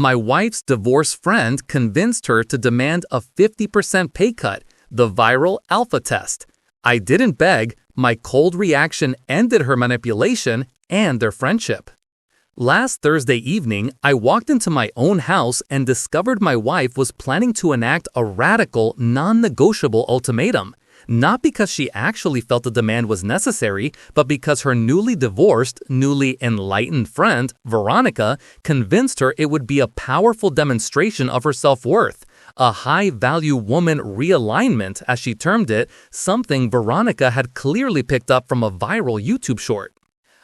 My wife's divorce friend convinced her to demand a 50% pay cut, the viral alpha test. I didn't beg. My cold reaction ended her manipulation and their friendship. Last Thursday evening, I walked into my own house and discovered my wife was planning to enact a radical, non-negotiable ultimatum. Not because she actually felt the demand was necessary, but because her newly divorced, newly enlightened friend, Veronica, convinced her it would be a powerful demonstration of her self-worth. A high-value woman realignment, as she termed it, something Veronica had clearly picked up from a viral YouTube short.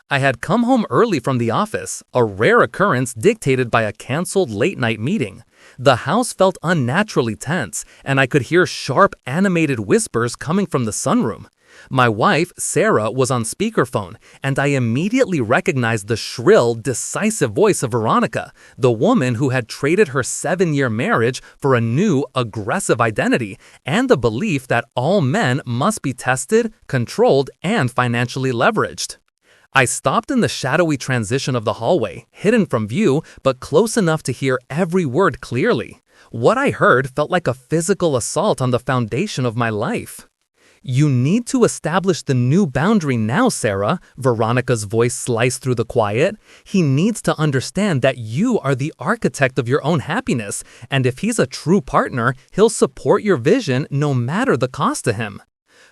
I had come home early from the office, a rare occurrence dictated by a canceled late-night meeting. The house felt unnaturally tense, and I could hear sharp, animated whispers coming from the sunroom. My wife, Sarah, was on speakerphone, and I immediately recognized the shrill, decisive voice of Veronica, the woman who had traded her 7-year marriage for a new, aggressive identity and the belief that all men must be tested, controlled, and financially leveraged. I stopped in the shadowy transition of the hallway, hidden from view, but close enough to hear every word clearly. What I heard felt like a physical assault on the foundation of my life. "You need to establish the new boundary now, Sarah," Veronica's voice sliced through the quiet. "He needs to understand that you are the architect of your own happiness, and if he's a true partner, he'll support your vision no matter the cost to him."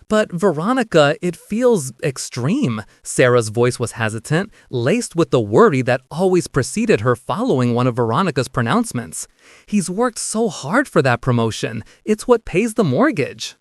"But Veronica, it feels extreme." Sarah's voice was hesitant, laced with the worry that always preceded her following one of Veronica's pronouncements. "He's worked so hard for that promotion. It's what pays the mortgage."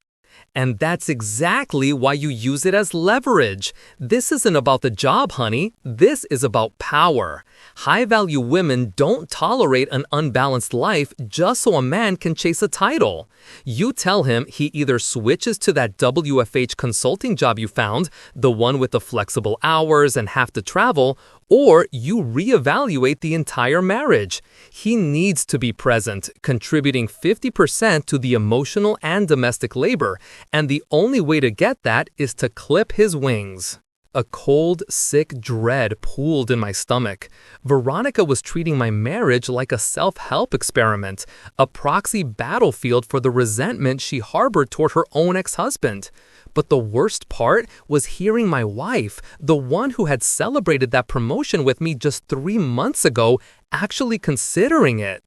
And that's exactly why you use it as leverage. This isn't about the job, honey. This is about power. High-value women don't tolerate an unbalanced life just so a man can chase a title. You tell him he either switches to that WFH consulting job you found, the one with the flexible hours and have to travel, or you reevaluate the entire marriage. He needs to be present, contributing 50% to the emotional and domestic labor, and the only way to get that is to clip his wings. A cold, sick dread pooled in my stomach. Veronica was treating my marriage like a self-help experiment, a proxy battlefield for the resentment she harbored toward her own ex-husband. But the worst part was hearing my wife, the one who had celebrated that promotion with me just 3 months ago, actually considering it.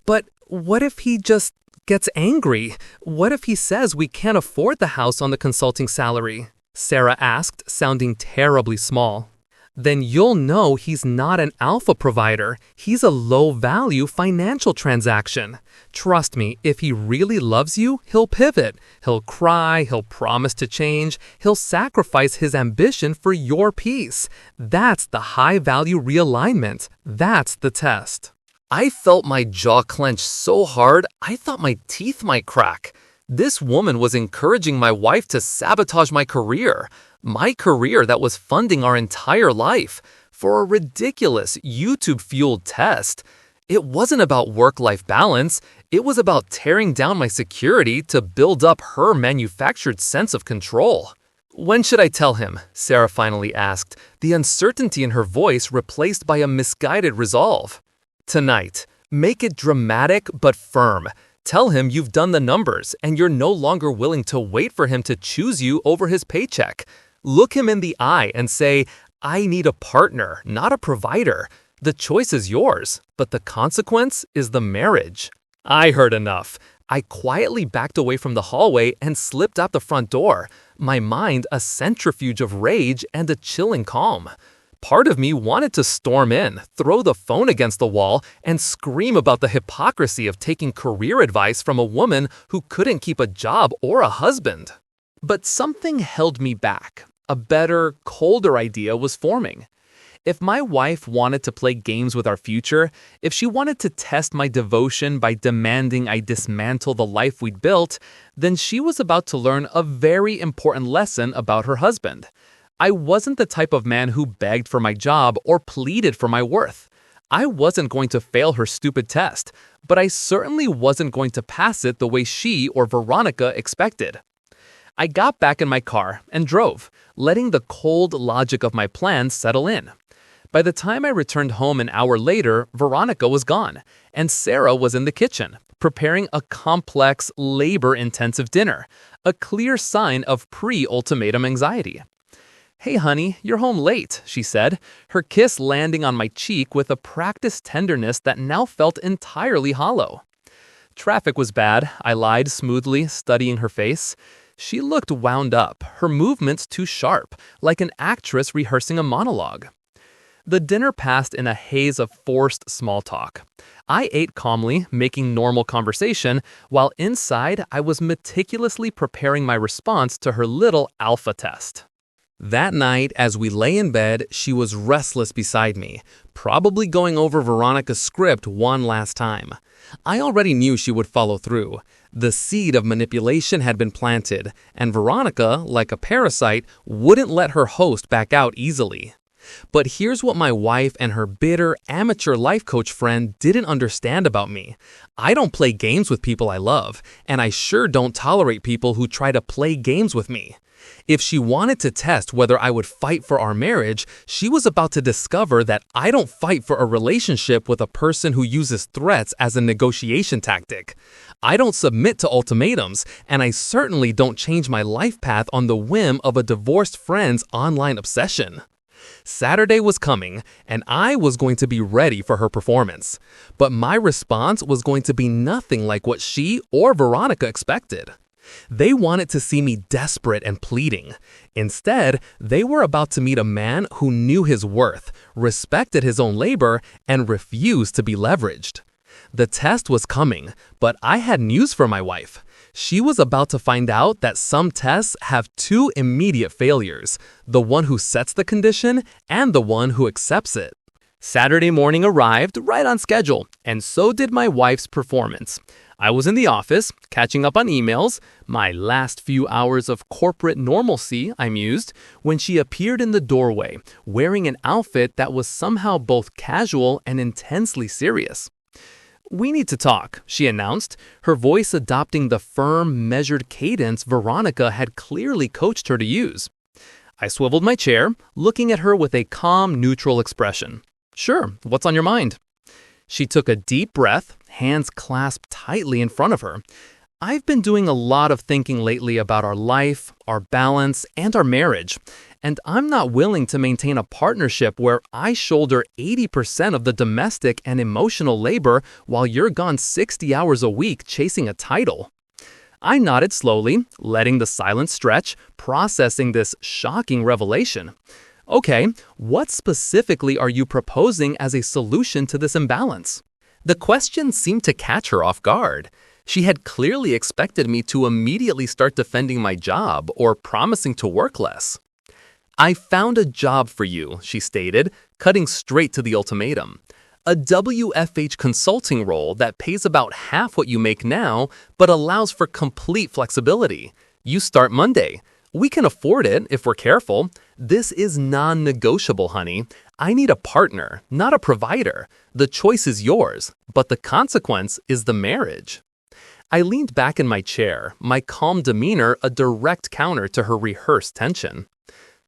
But what if he just gets angry? What if he says we can't afford the house on the consulting salary? Sarah asked, sounding terribly small. Then you'll know he's not an alpha provider. He's a low-value financial transaction. Trust me, if he really loves you, he'll pivot. He'll cry, he'll promise to change, he'll sacrifice his ambition for your peace. That's the high-value realignment. That's the test. I felt my jaw clench so hard, I thought my teeth might crack. This woman was encouraging my wife to sabotage my career that was funding our entire life, for a ridiculous YouTube-fueled test. It wasn't about work-life balance. It was about tearing down my security to build up her manufactured sense of control. "When should I tell him?" Sarah finally asked, the uncertainty in her voice replaced by a misguided resolve. "Tonight. Make it dramatic but firm. Tell him you've done the numbers and you're no longer willing to wait for him to choose you over his paycheck. Look him in the eye and say, 'I need a partner, not a provider.' The choice is yours, but the consequence is the marriage." I heard enough. I quietly backed away from the hallway and slipped out the front door, my mind a centrifuge of rage and a chilling calm. Part of me wanted to storm in, throw the phone against the wall, and scream about the hypocrisy of taking career advice from a woman who couldn't keep a job or a husband. But something held me back. A better, colder idea was forming. If my wife wanted to play games with our future, if she wanted to test my devotion by demanding I dismantle the life we'd built, then she was about to learn a very important lesson about her husband. I wasn't the type of man who begged for my job or pleaded for my worth. I wasn't going to fail her stupid test, but I certainly wasn't going to pass it the way she or Veronica expected. I got back in my car and drove, letting the cold logic of my plan settle in. By the time I returned home an hour later, Veronica was gone, and Sarah was in the kitchen, preparing a complex, labor-intensive dinner, a clear sign of pre-ultimatum anxiety. "Hey honey, you're home late," she said, her kiss landing on my cheek with a practiced tenderness that now felt entirely hollow. "Traffic was bad," I lied smoothly, studying her face. She looked wound up, her movements too sharp, like an actress rehearsing a monologue. The dinner passed in a haze of forced small talk. I ate calmly, making normal conversation, while inside I was meticulously preparing my response to her little alpha test. That night, as we lay in bed, she was restless beside me, probably going over Veronica's script one last time. I already knew she would follow through. The seed of manipulation had been planted, and Veronica, like a parasite, wouldn't let her host back out easily. But here's what my wife and her bitter, amateur life coach friend didn't understand about me. I don't play games with people I love, and I sure don't tolerate people who try to play games with me. If she wanted to test whether I would fight for our marriage, she was about to discover that I don't fight for a relationship with a person who uses threats as a negotiation tactic. I don't submit to ultimatums, and I certainly don't change my life path on the whim of a divorced friend's online obsession. Saturday was coming, and I was going to be ready for her performance. But my response was going to be nothing like what she or Veronica expected. They wanted to see me desperate and pleading. Instead, they were about to meet a man who knew his worth, respected his own labor, and refused to be leveraged. The test was coming, but I had news for my wife. She was about to find out that some tests have two immediate failures, the one who sets the condition and the one who accepts it. Saturday morning arrived right on schedule, and so did my wife's performance. I was in the office, catching up on emails, my last few hours of corporate normalcy, I mused, when she appeared in the doorway, wearing an outfit that was somehow both casual and intensely serious. "We need to talk," she announced, her voice adopting the firm, measured cadence Veronica had clearly coached her to use. I swiveled my chair, looking at her with a calm, neutral expression. "Sure, what's on your mind?" She took a deep breath, hands clasped tightly in front of her. "I've been doing a lot of thinking lately about our life, our balance, and our marriage, and I'm not willing to maintain a partnership where I shoulder 80% of the domestic and emotional labor while you're gone 60 hours a week chasing a title." I nodded slowly, letting the silence stretch, processing this shocking revelation. "Okay, what specifically are you proposing as a solution to this imbalance?" The question seemed to catch her off guard. She had clearly expected me to immediately start defending my job or promising to work less. "I found a job for you," she stated, cutting straight to the ultimatum. "A WFH consulting role that pays about half what you make now, but allows for complete flexibility. You start Monday. We can afford it if we're careful. This is non-negotiable, honey. I need a partner, not a provider. The choice is yours, but the consequence is the marriage." I leaned back in my chair, my calm demeanor a direct counter to her rehearsed tension.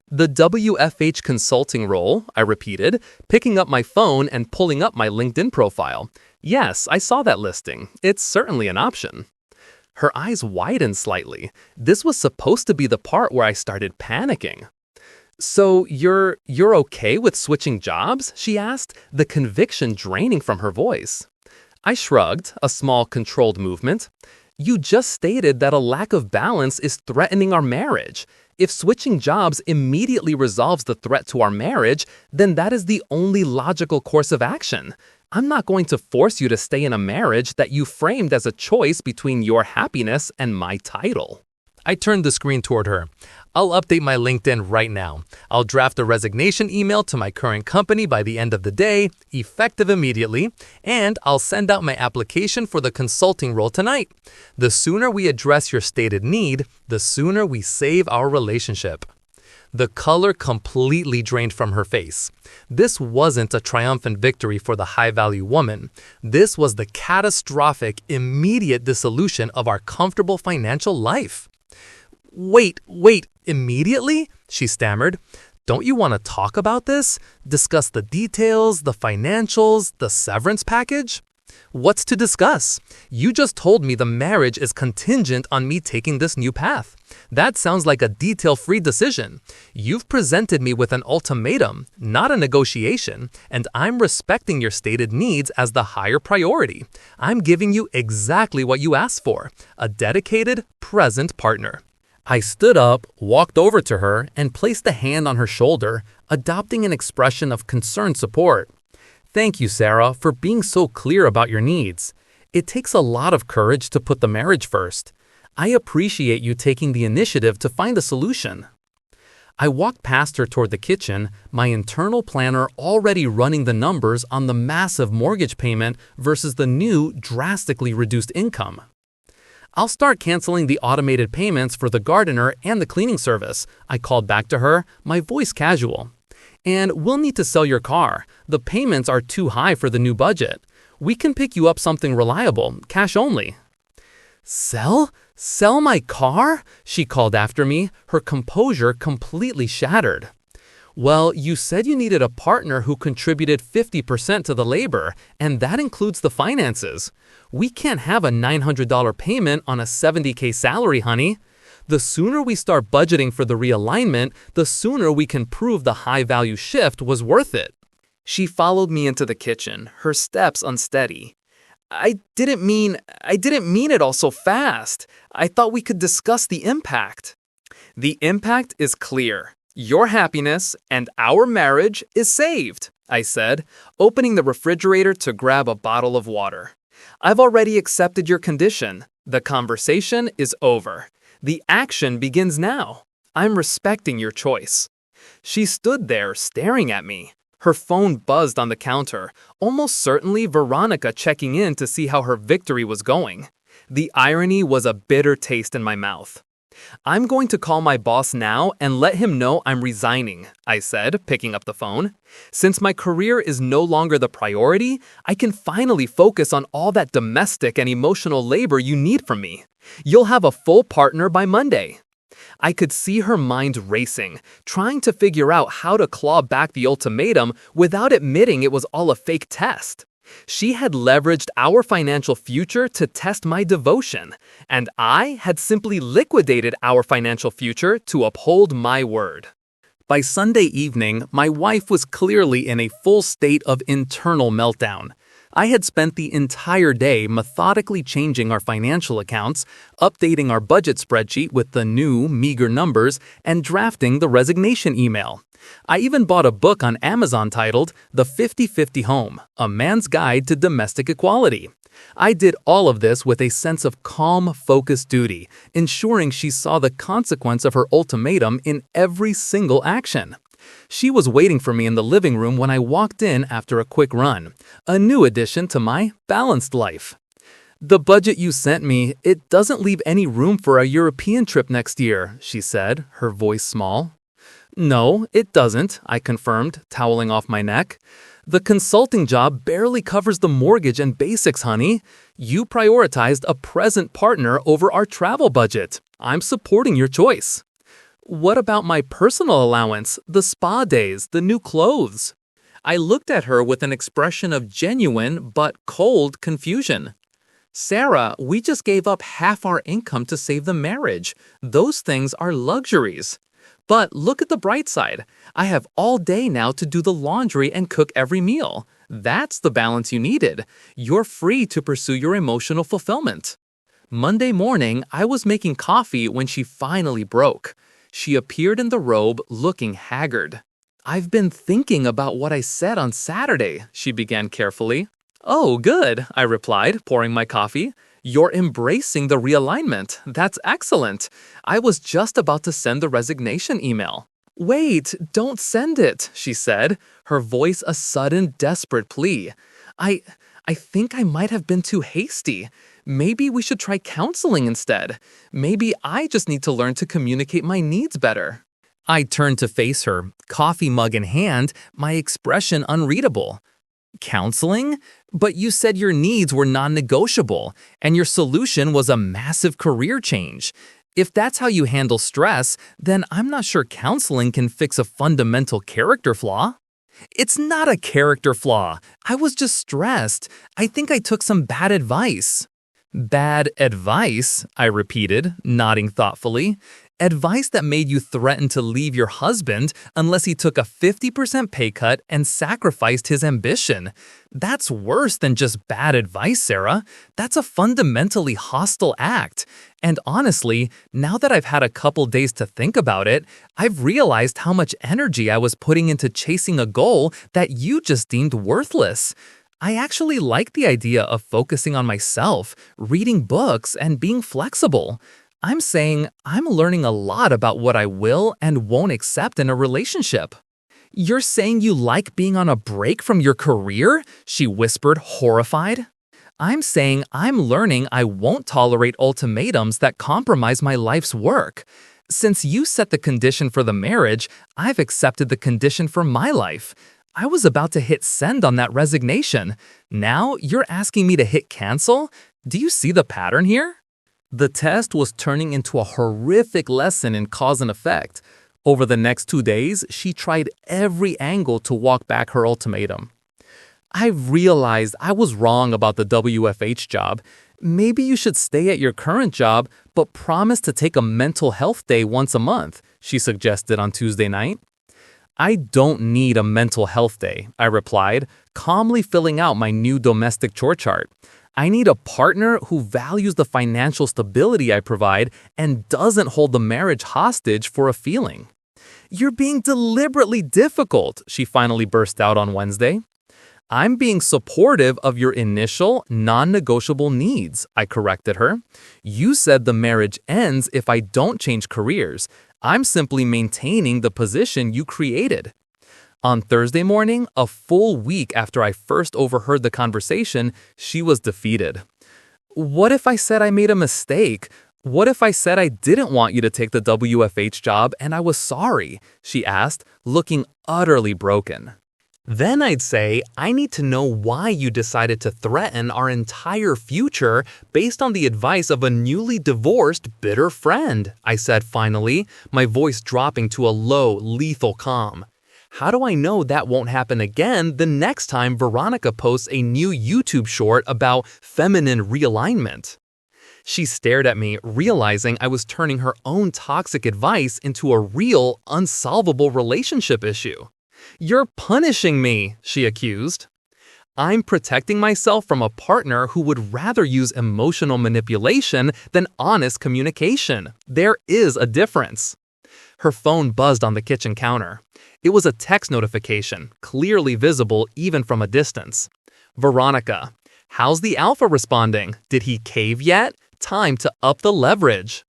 "The WFH consulting role," I repeated, picking up my phone and pulling up my LinkedIn profile. "Yes, I saw that listing. It's certainly an option." Her eyes widened slightly. This was supposed to be the part where I started panicking. "So you're okay with switching jobs?" she asked, the conviction draining from her voice. I shrugged, a small controlled movement. "You just stated that a lack of balance is threatening our marriage. If switching jobs immediately resolves the threat to our marriage, then that is the only logical course of action. I'm not going to force you to stay in a marriage that you framed as a choice between your happiness and my title." I turned the screen toward her. "I'll update my LinkedIn right now. I'll draft a resignation email to my current company by the end of the day, effective immediately, and I'll send out my application for the consulting role tonight. The sooner we address your stated need, the sooner we save our relationship." The color completely drained from her face. This wasn't a triumphant victory for the high-value woman. This was the catastrophic, immediate dissolution of our comfortable financial life. Wait, immediately?" she stammered. Don't you want to talk about this? Discuss the details, the financials, the severance package? What's to discuss? You just told me the marriage is contingent on me taking this new path. That sounds like a detail-free decision. You've presented me with an ultimatum, not a negotiation, and I'm respecting your stated needs as the higher priority. I'm giving you exactly what you asked for, a dedicated, present partner. I stood up, walked over to her, and placed a hand on her shoulder, adopting an expression of concerned support. Thank you, Sarah, for being so clear about your needs. It takes a lot of courage to put the marriage first. I appreciate you taking the initiative to find a solution. I walked past her toward the kitchen, my internal planner already running the numbers on the massive mortgage payment versus the new, drastically reduced income. I'll start canceling the automated payments for the gardener and the cleaning service, I called back to her, my voice casual. And we'll need to sell your car. The payments are too high for the new budget. We can pick you up something reliable, cash only. Sell? Sell my car? She called after me, her composure completely shattered. Well, you said you needed a partner who contributed 50% to the labor, and that includes the finances. We can't have a $900 payment on a $70K salary, honey. The sooner we start budgeting for the realignment, the sooner we can prove the high-value shift was worth it. She followed me into the kitchen, her steps unsteady. I didn't mean it all so fast. I thought we could discuss the impact. The impact is clear. Your happiness and our marriage is saved, I said, opening the refrigerator to grab a bottle of water. I've already accepted your condition. The conversation is over. The action begins now. I'm respecting your choice. She stood there staring at me. Her phone buzzed on the counter, almost certainly Veronica checking in to see how her victory was going. The irony was a bitter taste in my mouth. I'm going to call my boss now and let him know I'm resigning, I said, picking up the phone. Since my career is no longer the priority, I can finally focus on all that domestic and emotional labor you need from me. You'll have a full partner by Monday. I could see her mind racing, trying to figure out how to claw back the ultimatum without admitting it was all a fake test. She had leveraged our financial future to test my devotion, and I had simply liquidated our financial future to uphold my word. By Sunday evening, my wife was clearly in a full state of internal meltdown. I had spent the entire day methodically changing our financial accounts, updating our budget spreadsheet with the new, meager numbers, and drafting the resignation email. I even bought a book on Amazon titled The 50-50 Home, A Man's Guide to Domestic Equality. I did all of this with a sense of calm, focused duty, ensuring she saw the consequence of her ultimatum in every single action. She was waiting for me in the living room when I walked in after a quick run, a new addition to my balanced life. The budget you sent me, it doesn't leave any room for a European trip next year, she said, her voice small. No, it doesn't, I confirmed, toweling off my neck. The consulting job barely covers the mortgage and basics, honey. You prioritized a present partner over our travel budget. I'm supporting your choice. What about my personal allowance, the spa days, the new clothes? I looked at her with an expression of genuine but cold confusion. Sarah, we just gave up half our income to save the marriage. Those things are luxuries. But look at the bright side. I have all day now to do the laundry and cook every meal. That's the balance you needed. You're free to pursue your emotional fulfillment. Monday morning, I was making coffee when she finally broke. She appeared in the robe, looking haggard. I've been thinking about what I said on Saturday, she began carefully. Oh, good, I replied, pouring my coffee. You're embracing the realignment. That's excellent. I was just about to send the resignation email. Wait, don't send it, she said, her voice a sudden, desperate plea. I think I might have been too hasty. Maybe we should try counseling instead. Maybe I just need to learn to communicate my needs better. I turned to face her, coffee mug in hand, my expression unreadable. Counseling? But you said your needs were non-negotiable, and your solution was a massive career change. If that's how you handle stress, then I'm not sure counseling can fix a fundamental character flaw. It's not a character flaw. I was just stressed. I think I took some bad advice. Bad advice, I repeated, nodding thoughtfully. Advice that made you threaten to leave your husband unless he took a 50% pay cut and sacrificed his ambition. That's worse than just bad advice, Sarah. That's a fundamentally hostile act. And honestly, now that I've had a couple days to think about it, I've realized how much energy I was putting into chasing a goal that you just deemed worthless. I actually like the idea of focusing on myself, reading books, and being flexible. I'm saying I'm learning a lot about what I will and won't accept in a relationship. You're saying you like being on a break from your career? She whispered, horrified. I'm saying I'm learning I won't tolerate ultimatums that compromise my life's work. Since you set the condition for the marriage, I've accepted the condition for my life. I was about to hit send on that resignation. Now you're asking me to hit cancel? Do you see the pattern here? The test was turning into a horrific lesson in cause and effect. Over the next 2 days, she tried every angle to walk back her ultimatum. I've realized I was wrong about the WFH job. Maybe you should stay at your current job, but promise to take a mental health day once a month, she suggested on Tuesday night. I don't need a mental health day, I replied, calmly filling out my new domestic chore chart. I need a partner who values the financial stability I provide and doesn't hold the marriage hostage for a feeling. You're being deliberately difficult, she finally burst out on Wednesday. I'm being supportive of your initial, non-negotiable needs, I corrected her. You said the marriage ends if I don't change careers. I'm simply maintaining the position you created. On Thursday morning, a full week after I first overheard the conversation, she was defeated. What if I said I made a mistake? What if I said I didn't want you to take the WFH job and I was sorry? She asked, looking utterly broken. Then I'd say, I need to know why you decided to threaten our entire future based on the advice of a newly divorced, bitter friend, I said finally, my voice dropping to a low, lethal calm. How do I know that won't happen again the next time Veronica posts a new YouTube short about feminine realignment? She stared at me, realizing I was turning her own toxic advice into a real, unsolvable relationship issue. You're punishing me, she accused. I'm protecting myself from a partner who would rather use emotional manipulation than honest communication. There is a difference. Her phone buzzed on the kitchen counter. It was a text notification, clearly visible even from a distance. Veronica, how's the alpha responding? Did he cave yet? Time to up the leverage.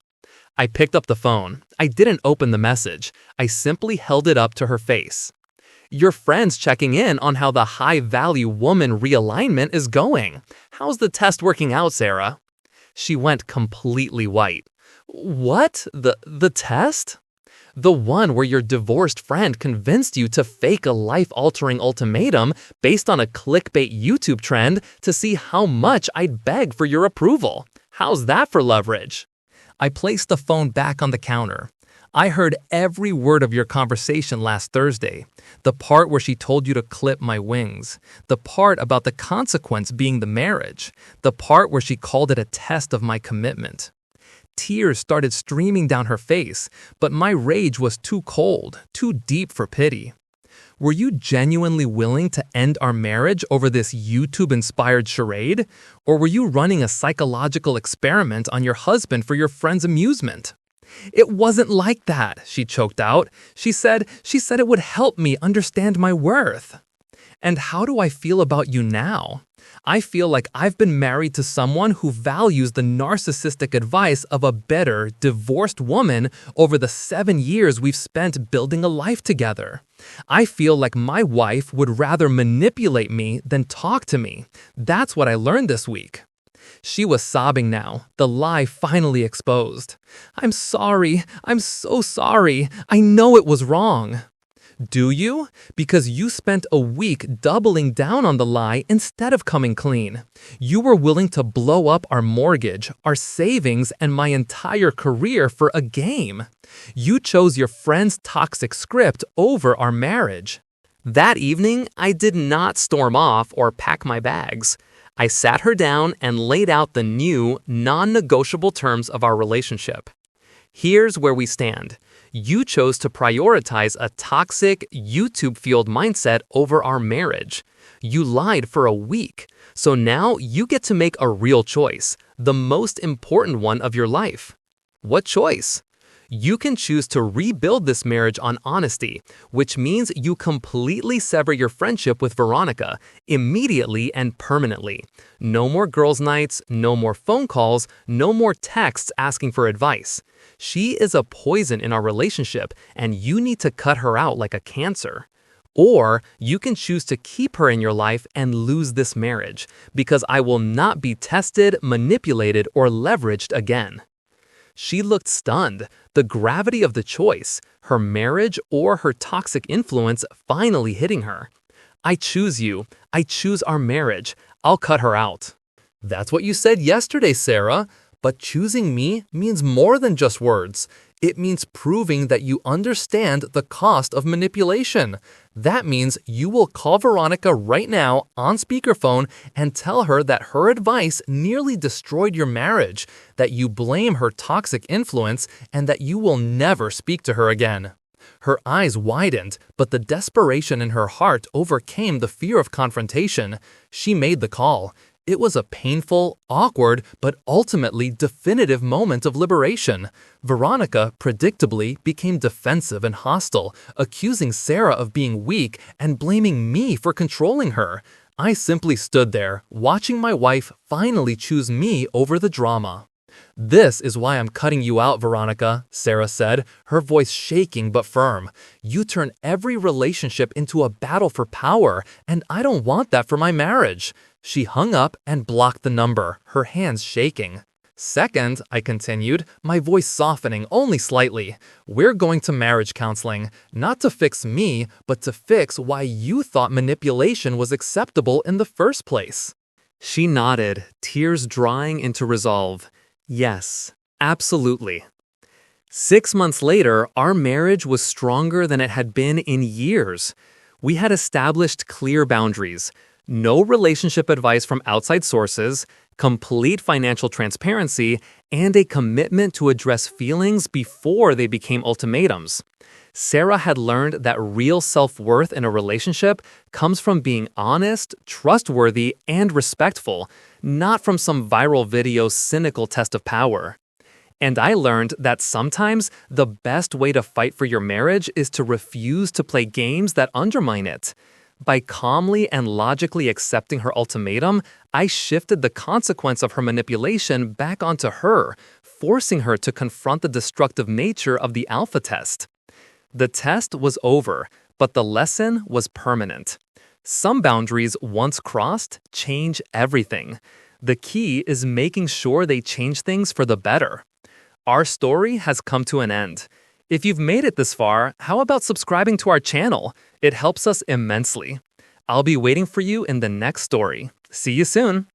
I picked up the phone. I didn't open the message. I simply held it up to her face. Your friend's checking in on how the high-value woman realignment is going. How's the test working out, Sarah? She went completely white. What? The test? The one where your divorced friend convinced you to fake a life-altering ultimatum based on a clickbait YouTube trend to see how much I'd beg for your approval. How's that for leverage? I placed the phone back on the counter. I heard every word of your conversation last Thursday. The part where she told you to clip my wings. The part about the consequence being the marriage. The part where she called it a test of my commitment. Tears started streaming down her face, but my rage was too cold, too deep for pity. Were you genuinely willing to end our marriage over this YouTube-inspired charade? Or were you running a psychological experiment on your husband for your friend's amusement? It wasn't like that, she choked out. She said it would help me understand my worth. And how do I feel about you now? I feel like I've been married to someone who values the narcissistic advice of a better, divorced woman over the 7 years we've spent building a life together. I feel like my wife would rather manipulate me than talk to me. That's what I learned this week. She was sobbing now, the lie finally exposed. I'm sorry. I'm so sorry. I know it was wrong. Do you? Because you spent a week doubling down on the lie instead of coming clean. You were willing to blow up our mortgage, our savings, and my entire career for a game. You chose your friend's toxic script over our marriage. That evening, I did not storm off or pack my bags. I sat her down and laid out the new, non-negotiable terms of our relationship. Here's where we stand. You chose to prioritize a toxic, YouTube-fueled mindset over our marriage. You lied for a week. So now you get to make a real choice, the most important one of your life. What choice? You can choose to rebuild this marriage on honesty, which means you completely sever your friendship with Veronica, immediately and permanently. No more girls' nights, no more phone calls, no more texts asking for advice. She is a poison in our relationship, and you need to cut her out like a cancer. Or you can choose to keep her in your life and lose this marriage, because I will not be tested, manipulated, or leveraged again. She looked stunned, the gravity of the choice, her marriage or her toxic influence finally hitting her. I choose you. I choose our marriage. I'll cut her out. That's what you said yesterday, Sarah. But choosing me means more than just words. It means proving that you understand the cost of manipulation. That means you will call Veronica right now on speakerphone and tell her that her advice nearly destroyed your marriage, that you blame her toxic influence, and that you will never speak to her again. Her eyes widened, but the desperation in her heart overcame the fear of confrontation. She made the call. It was a painful, awkward, but ultimately definitive moment of liberation. Veronica, predictably, became defensive and hostile, accusing Sarah of being weak and blaming me for controlling her. I simply stood there, watching my wife finally choose me over the drama. "This is why I'm cutting you out, Veronica," Sarah said, her voice shaking but firm. "You turn every relationship into a battle for power, and I don't want that for my marriage." She hung up and blocked the number, her hands shaking. "Second," I continued, my voice softening only slightly, "we're going to marriage counseling, not to fix me, but to fix why you thought manipulation was acceptable in the first place." She nodded, tears drying into resolve. Yes, absolutely. 6 months later, our marriage was stronger than it had been in years. We had established clear boundaries. No relationship advice from outside sources, complete financial transparency, and a commitment to address feelings before they became ultimatums. Sarah had learned that real self-worth in a relationship comes from being honest, trustworthy, and respectful, not from some viral video's cynical test of power. And I learned that sometimes the best way to fight for your marriage is to refuse to play games that undermine it. By calmly and logically accepting her ultimatum, I shifted the consequence of her manipulation back onto her, forcing her to confront the destructive nature of the alpha test. The test was over, but the lesson was permanent. Some boundaries, once crossed, change everything. The key is making sure they change things for the better. Our story has come to an end. If you've made it this far, how about subscribing to our channel? It helps us immensely. I'll be waiting for you in the next story. See you soon.